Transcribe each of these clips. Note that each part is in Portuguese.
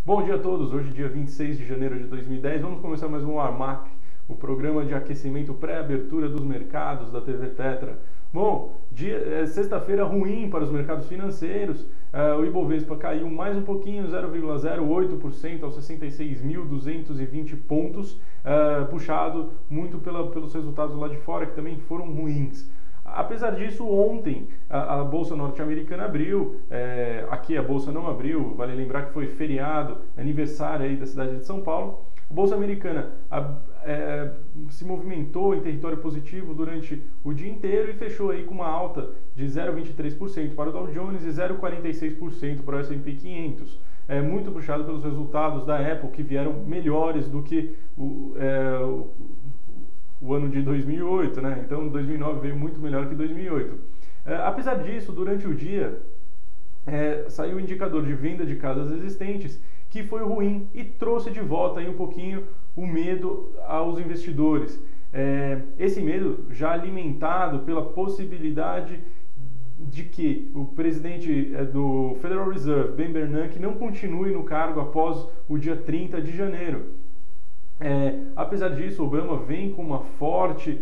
Bom dia a todos, hoje dia 26 de janeiro de 2010, vamos começar mais um Warm-Up, o programa de aquecimento pré-abertura dos mercados da TV Tetra. Bom, sexta-feira ruim para os mercados financeiros, o Ibovespa caiu mais um pouquinho, 0,08% aos 66.220 pontos, puxado muito pelos resultados lá de fora, que também foram ruins. Apesar disso, ontem a Bolsa norte-americana abriu, aqui a Bolsa não abriu, vale lembrar que foi feriado, aniversário aí da cidade de São Paulo. A Bolsa americana se movimentou em território positivo durante o dia inteiro e fechou aí com uma alta de 0,23% para o Dow Jones e 0,46% para o S&P 500. Muito puxado pelos resultados da Apple, que vieram melhores do que o ano de 2008, né? Então 2009 veio muito melhor que 2008. Apesar disso, durante o dia saiu o indicador de venda de casas existentes, que foi ruim e trouxe de volta aí um pouquinho o medo aos investidores. Esse medo já alimentado pela possibilidade de que o presidente do Federal Reserve, Ben Bernanke, não continue no cargo após o dia 30 de janeiro. Apesar disso, Obama vem com uma forte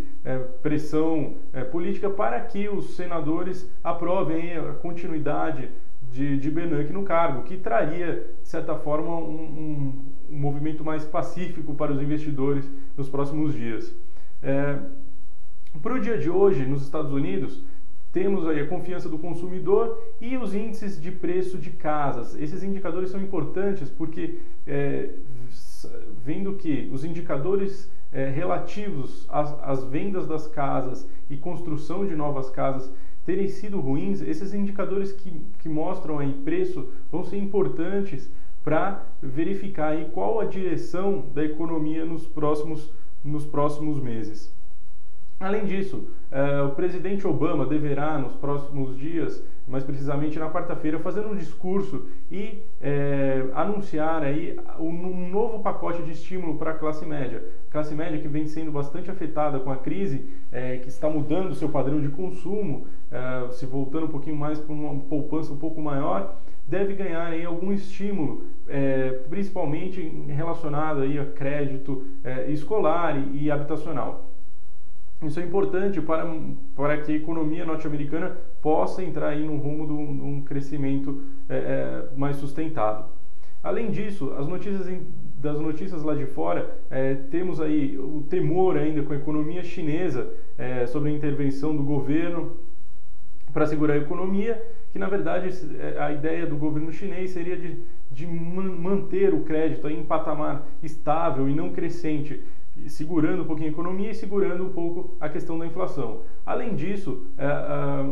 pressão política para que os senadores aprovem a continuidade de Bernanke no cargo, que traria, de certa forma, um movimento mais pacífico para os investidores nos próximos dias. Para o dia de hoje, nos Estados Unidos, temos aí a confiança do consumidor e os índices de preço de casas. Esses indicadores são importantes porque vendo que os indicadores relativos às vendas das casas e construção de novas casas terem sido ruins, esses indicadores que mostram aí preço vão ser importantes para verificar aí qual a direção da economia nos próximos meses. Além disso, o presidente Obama deverá, nos próximos dias, mais precisamente na quarta-feira, fazer um discurso e anunciar aí um novo pacote de estímulo para a classe média. Classe média que vem sendo bastante afetada com a crise, que está mudando o seu padrão de consumo, se voltando um pouquinho mais para uma poupança um pouco maior, deve ganhar aí algum estímulo, principalmente relacionado aí a crédito escolar e habitacional. Isso é importante para que a economia norte-americana possa entrar aí no rumo de um crescimento mais sustentado. Além disso, das notícias lá de fora, temos aí o temor ainda com a economia chinesa sobre a intervenção do governo para segurar a economia, que na verdade a ideia do governo chinês seria de manter o crédito aí em patamar estável e não crescente, segurando um pouquinho a economia e segurando um pouco a questão da inflação. Além disso,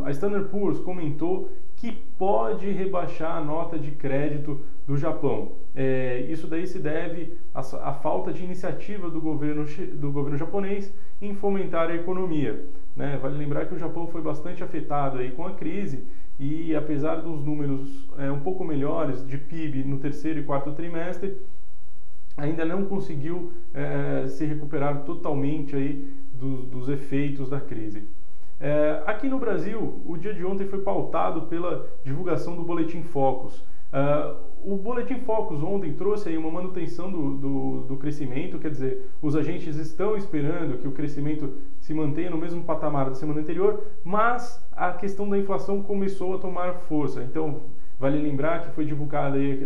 a Standard & Poor's comentou que pode rebaixar a nota de crédito do Japão. Isso daí se deve à falta de iniciativa do governo japonês em fomentar a economia, né? Vale lembrar que o Japão foi bastante afetado aí com a crise e, apesar dos números um pouco melhores de PIB no terceiro e quarto trimestre, ainda não conseguiu se recuperar totalmente aí dos efeitos da crise. Aqui no Brasil, o dia de ontem foi pautado pela divulgação do Boletim Focus. O Boletim Focus ontem trouxe aí uma manutenção do crescimento, quer dizer, os agentes estão esperando que o crescimento se mantenha no mesmo patamar da semana anterior, mas a questão da inflação começou a tomar força. Então, vale lembrar que foi divulgado aí,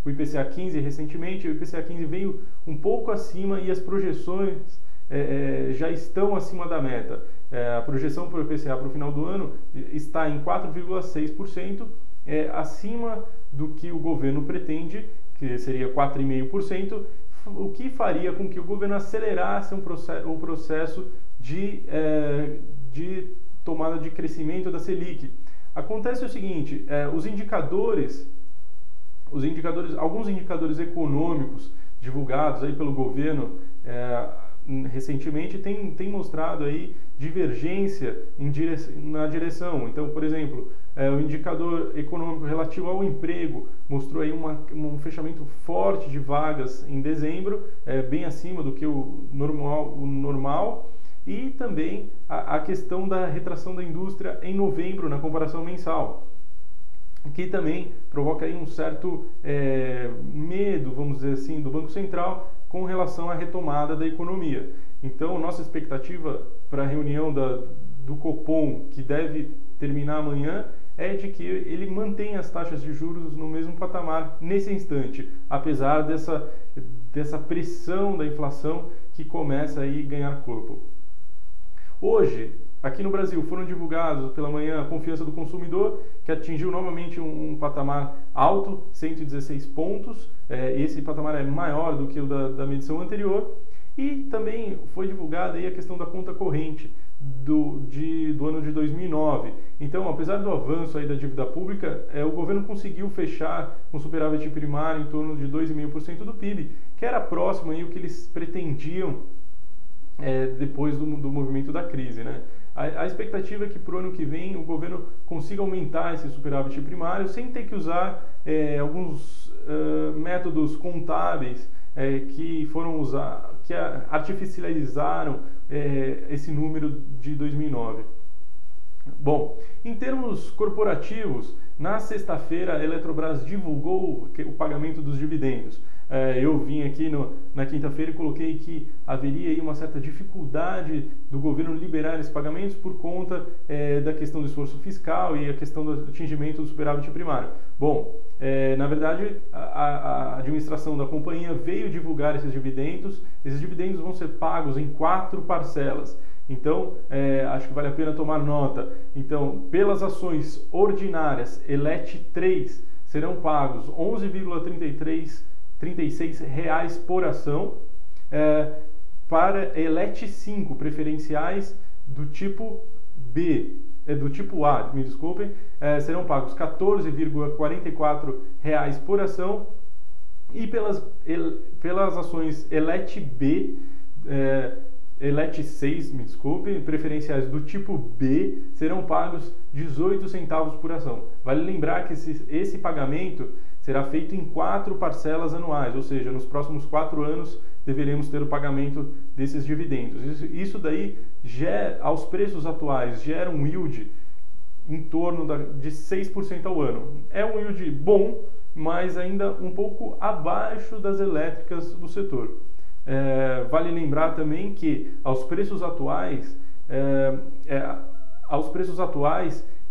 o IPCA 15 recentemente, o IPCA 15 veio um pouco acima e as projeções já estão acima da meta. A projeção para o IPCA para o final do ano está em 4,6%, acima do que o governo pretende, que seria 4,5%, o que faria com que o governo acelerasse o processo de tomada de crescimento da Selic. Acontece o seguinte, alguns indicadores econômicos divulgados aí pelo governo recentemente têm mostrado aí divergência na direção. Então, por exemplo, o indicador econômico relativo ao emprego mostrou aí um fechamento forte de vagas em dezembro, bem acima do que o normal. E também a questão da retração da indústria em novembro, na comparação mensal, que também provoca aí um certo medo, vamos dizer assim, do Banco Central com relação à retomada da economia. Então, nossa expectativa para a reunião do Copom, que deve terminar amanhã, é de que ele mantenha as taxas de juros no mesmo patamar nesse instante, apesar dessa pressão da inflação que começa aí a ganhar corpo. Hoje, aqui no Brasil, foram divulgados pela manhã a confiança do consumidor, que atingiu novamente um patamar alto, 116 pontos. Esse patamar é maior do que o da medição anterior. E também foi divulgada aí a questão da conta corrente do ano de 2009. Então, apesar do avanço aí da dívida pública, o governo conseguiu fechar um superávit primário em torno de 2,5% do PIB, que era próximo aí o que eles pretendiam depois do movimento da crise, né? A expectativa é que para o ano que vem o governo consiga aumentar esse superávit primário sem ter que usar alguns métodos contábeis que foram que artificializaram esse número de 2009. Bom, em termos corporativos, na sexta-feira a Eletrobras divulgou o pagamento dos dividendos. Eu vim aqui na quinta-feira e coloquei que haveria aí uma certa dificuldade do governo liberar esses pagamentos por conta da questão do esforço fiscal e a questão do atingimento do superávit primário. Bom, na verdade, a administração da companhia veio divulgar esses dividendos. Esses dividendos vão ser pagos em 4 parcelas. Então, acho que vale a pena tomar nota. Então, pelas ações ordinárias ELET 3 serão pagos R$ 11,36 por ação. Para ELET 5 preferenciais do tipo B, do tipo A, me desculpem, serão pagos R$ 14,44 por ação. E pelas ações ELET B, ELET 6, me desculpe, preferenciais do tipo B, serão pagos 18 centavos por ação. Vale lembrar que esse pagamento será feito em 4 parcelas anuais, ou seja, nos próximos 4 anos deveremos ter o pagamento desses dividendos. Isso daí, aos preços atuais, gera um yield em torno de 6% ao ano. É um yield bom, mas ainda um pouco abaixo das elétricas do setor. Vale lembrar também que aos preços atuais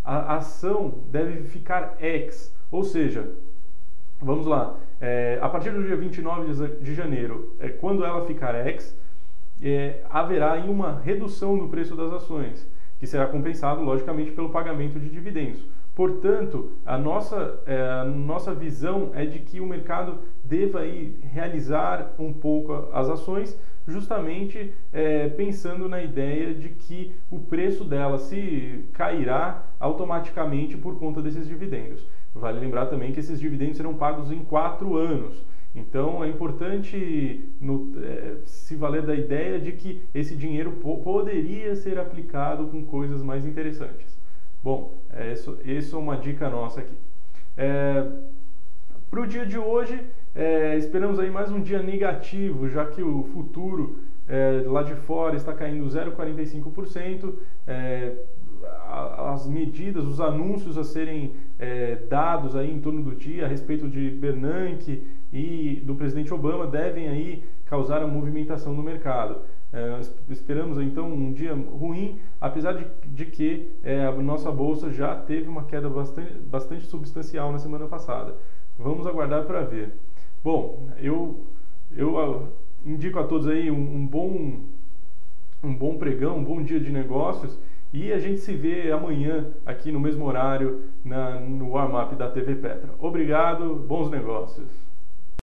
a ação deve ficar ex, ou seja, vamos lá, a partir do dia 29 de janeiro, quando ela ficar ex, haverá aí uma redução do preço das ações, que será compensado logicamente pelo pagamento de dividendos. Portanto, a nossa visão é de que o mercado deva aí realizar um pouco as ações, justamente pensando na ideia de que o preço dela se cairá automaticamente por conta desses dividendos. Vale lembrar também que esses dividendos serão pagos em 4 anos. Então é importante se valer da ideia de que esse dinheiro poderia ser aplicado com coisas mais interessantes. Bom, essa é uma dica nossa aqui. Para o dia de hoje, esperamos aí mais um dia negativo, já que o futuro lá de fora está caindo 0,45%. As medidas, os anúncios a serem dados aí em torno do dia a respeito de Bernanke e do presidente Obama devem aí causar a movimentação no mercado. Esperamos então um dia ruim, apesar de que a nossa bolsa já teve uma queda bastante substancial na semana passada. Vamos aguardar para ver. Bom, eu indico a todos aí um bom pregão, um bom dia de negócios, e a gente se vê amanhã aqui no mesmo horário no warm-up da TV Petra. Obrigado, bons negócios!